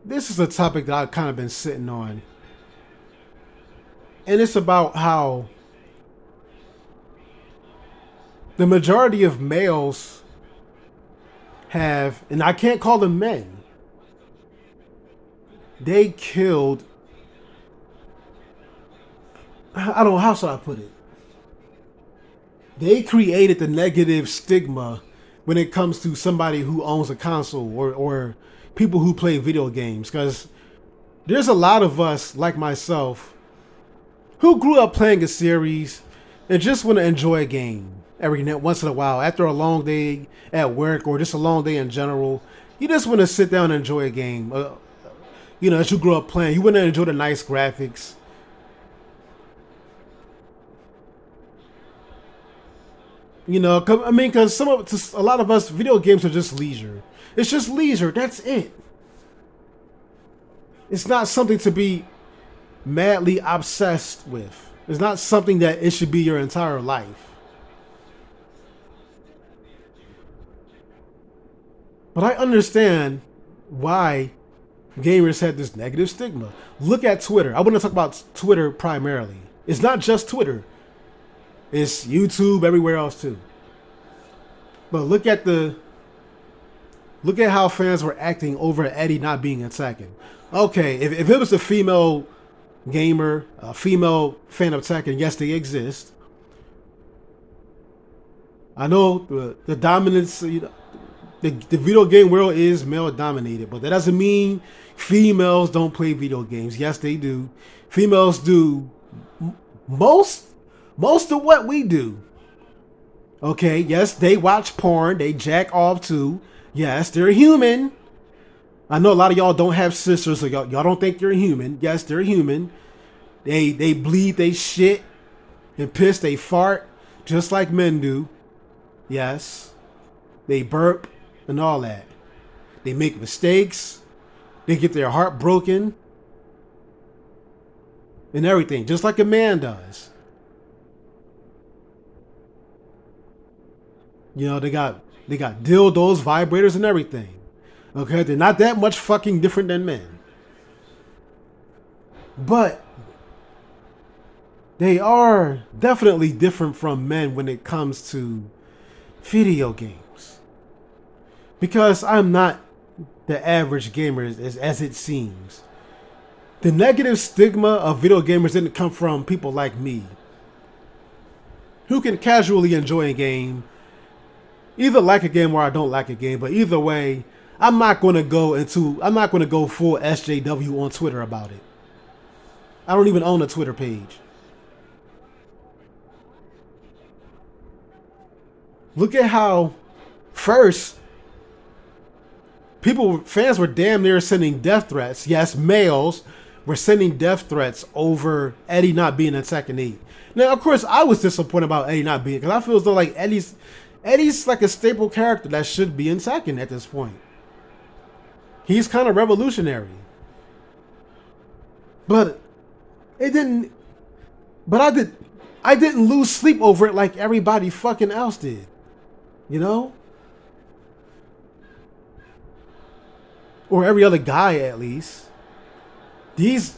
this is a topic that I've kind of been sitting on, and it's about how the majority of males have, and I can't call them men, they killed. I don't know, how should I put it? They created the negative stigma when it comes to somebody who owns a console or people who play video games. Because there's a lot of us, like myself, who grew up playing a series and just want to enjoy a game every once in a while. After a long day at work or just a long day in general, you just want to sit down and enjoy a game. As you grow up playing, you want to enjoy the nice graphics. Because a lot of us, video games are just leisure. It's just leisure. That's it. It's not something to be madly obsessed with. It's not something that it should be your entire life. But I understand why gamers had this negative stigma. Look at Twitter. I want to talk about Twitter primarily. It's not just Twitter. It's YouTube, everywhere else too. But look at how fans were acting over Eddie not being in Tekken. Okay, if it was a female gamer, a female fan of Tekken, yes, they exist. I know the dominance, the video game world is male dominated, but that doesn't mean females don't play video games. Yes, they do. Females do most of what we do. Okay, yes, they watch porn, they jack off too. Yes, they're human. I know a lot of y'all don't have sisters, so y'all don't think you're human. Yes, they're human. They bleed, they shit, and piss, they fart, just like men do. Yes. They burp and all that. They make mistakes. They get their heart broken. And everything, just like a man does. They got dildos, vibrators, and everything. Okay, they're not that much fucking different than men. But they are definitely different from men when it comes to video games. Because I'm not the average gamer as it seems. The negative stigma of video gamers didn't come from people like me, who can casually enjoy a game, either like a game or I don't like a game, but either way, I'm not going to go full SJW on Twitter about it. I don't even own a Twitter page. Look at how first fans were damn near sending death threats. Yes, males were sending death threats over Eddie not being in Tekken 8. Now, of course, I was disappointed about Eddie not being, because I feel as though like Eddie's like a staple character that should be in Tekken at this point. He's kind of revolutionary. But it didn't. But I didn't lose sleep over it like everybody fucking else did. Or every other guy at least. These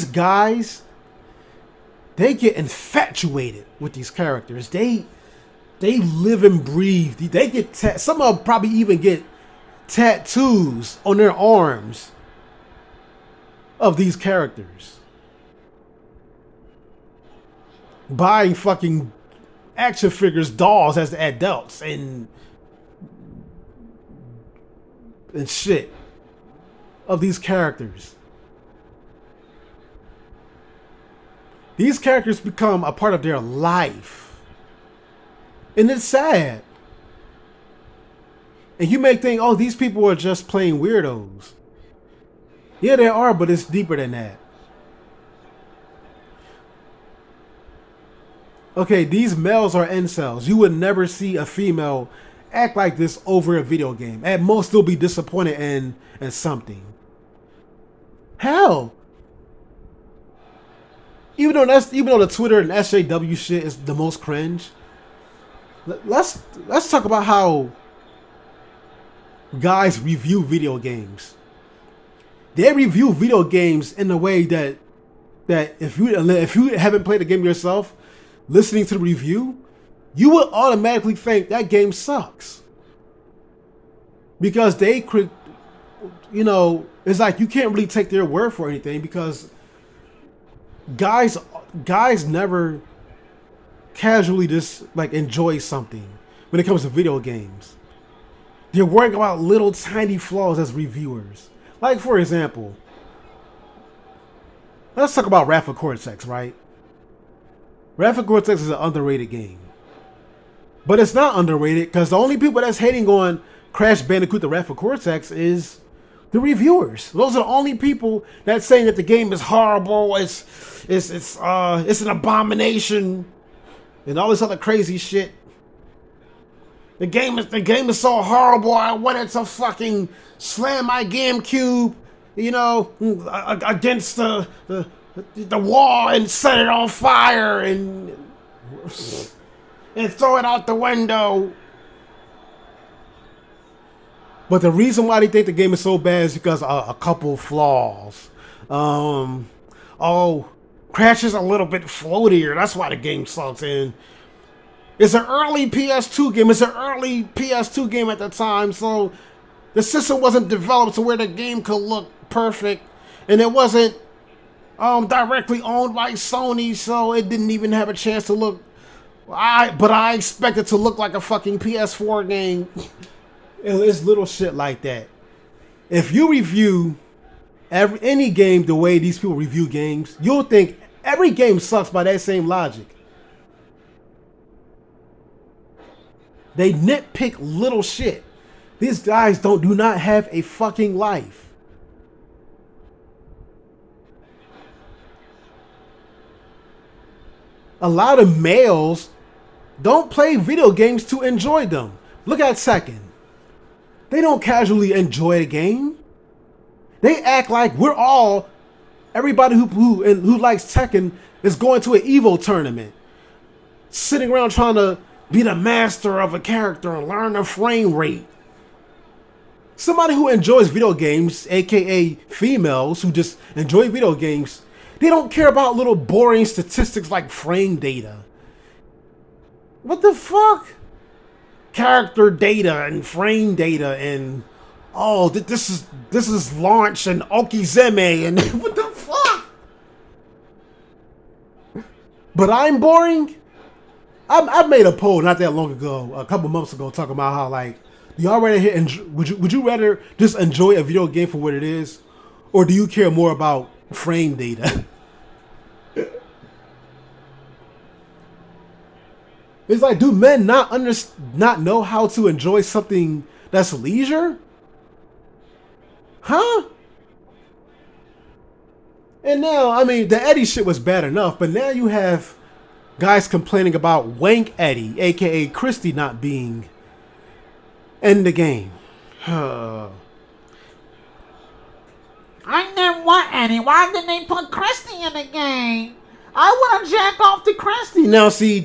guys, they get infatuated with these characters. They live and breathe. They get some of them probably even get tattoos on their arms of these characters. Buying fucking action figures, dolls as adults and shit of these characters. These characters become a part of their life. And it's sad. And you may think, oh, these people are just plain weirdos. Yeah, they are, but it's deeper than that. Okay, these males are incels. You would never see a female act like this over a video game. At most, they'll be disappointed in something. Hell, even though the Twitter and SJW shit is the most cringe, let's talk about how guys review video games. They review video games in a way that if you haven't played the game yourself, listening to the review, you would automatically think that game sucks. Because it's like you can't really take their word for anything, because guys never casually just like enjoy something when it comes to video games. They're worrying about little tiny flaws as reviewers. Like, for example, let's talk about Wrath of Cortex, right? Wrath of Cortex is an underrated game. But it's not underrated because the only people that's hating on Crash Bandicoot the Wrath of Cortex is the reviewers. Those are the only people that's saying that the game is horrible, it's an abomination, and all this other crazy shit. The game is so horrible, I wanted to fucking slam my GameCube, against the wall and set it on fire and throw it out the window. But the reason why they think the game is so bad is because a couple flaws. Crash is a little bit floatier. That's why the game sucks. And it's an early PS2 game. It's an early PS2 game at the time, so the system wasn't developed to where the game could look perfect, and it wasn't directly owned by Sony, so it didn't even have a chance to look. But I expect it to look like a fucking PS4 game. It's little shit like that. If you review any game the way these people review games, you'll think every game sucks by that same logic. They nitpick little shit. These guys do not have a fucking life. A lot of males don't play video games to enjoy them. Look at Tekken. They don't casually enjoy a game. They act like everybody who likes Tekken is going to an Evo tournament, sitting around trying to be the master of a character and learn the frame rate. Somebody who enjoys video games, aka females who just enjoy video games, they don't care about little boring statistics like frame data. What the fuck? Character data and frame data and this is launch and Okizeme and what the fuck? But I'm boring. I made a poll not that long ago, a couple months ago, talking about how would you rather just enjoy a video game for what it is, or do you care more about frame data? It's like, do men not know how to enjoy something that's leisure? Huh? And now, the Eddie shit was bad enough, but now you have guys complaining about Wank Eddie, aka Christy, not being in the game. I never want Eddie. Why didn't they put Christy in the game? I want to jack off to Christy. Now, see,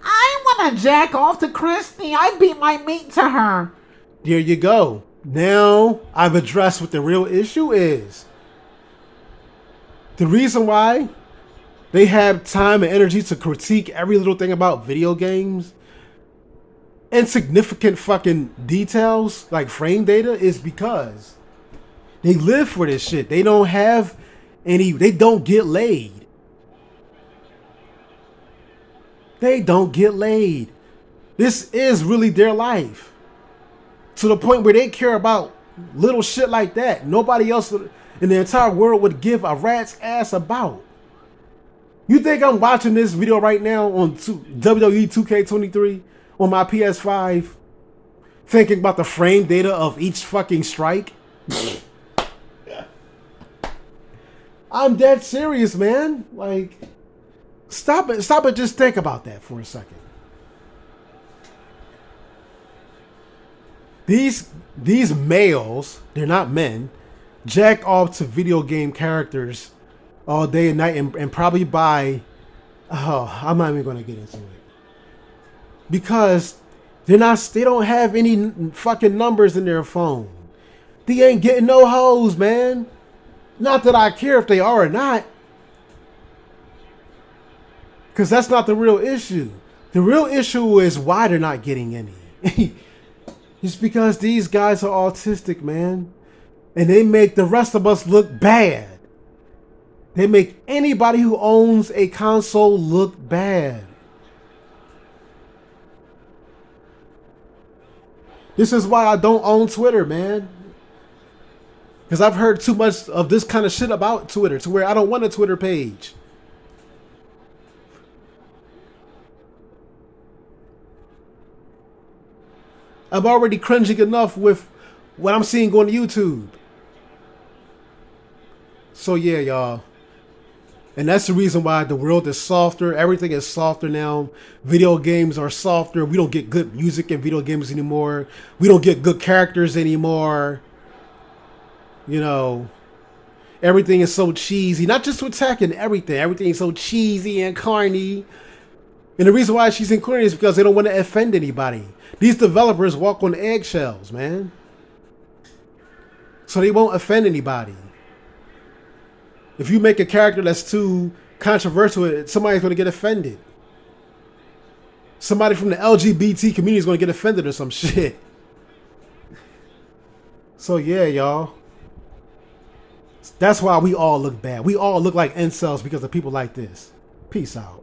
I want to jack off to Christy. I beat my meat to her. There you go. Now I've addressed what the real issue is. The reason why they have time and energy to critique every little thing about video games, insignificant fucking details like frame data, is because they live for this shit. They don't get laid. They don't get laid. This is really their life. To the point where they care about little shit like that. Nobody else in the entire world would give a rat's ass about. You think I'm watching this video right now on WWE 2K23 on my PS5 thinking about the frame data of each fucking strike? I'm dead serious, man. Like, stop it. Stop it. Just think about that for a second. These males, they're not men, jack off to video game characters all day and night and probably buy... I'm not even going to get into it. Because they don't have any fucking numbers in their phone. They ain't getting no hoes, man. Not that I care if they are or not. Because that's not the real issue. The real issue is why they're not getting any. It's because these guys are autistic, man. And they make the rest of us look bad. They make anybody who owns a console look bad. This is why I don't own Twitter, man. Because I've heard too much of this kind of shit about Twitter to where I don't want a Twitter page. I'm already cringing enough with what I'm seeing going to YouTube. So yeah, y'all. And that's the reason why the world is softer. Everything is softer now. Video games are softer. We don't get good music in video games anymore. We don't get good characters anymore. You know, everything is so cheesy. Not just with tech and everything. Everything is so cheesy and corny. And the reason why she's in corny is because they don't want to offend anybody. These developers walk on eggshells, man. So they won't offend anybody. If you make a character that's too controversial, somebody's going to get offended. Somebody from the LGBT community is going to get offended or some shit. So yeah, y'all. That's why we all look bad. We all look like incels because of people like this. Peace out.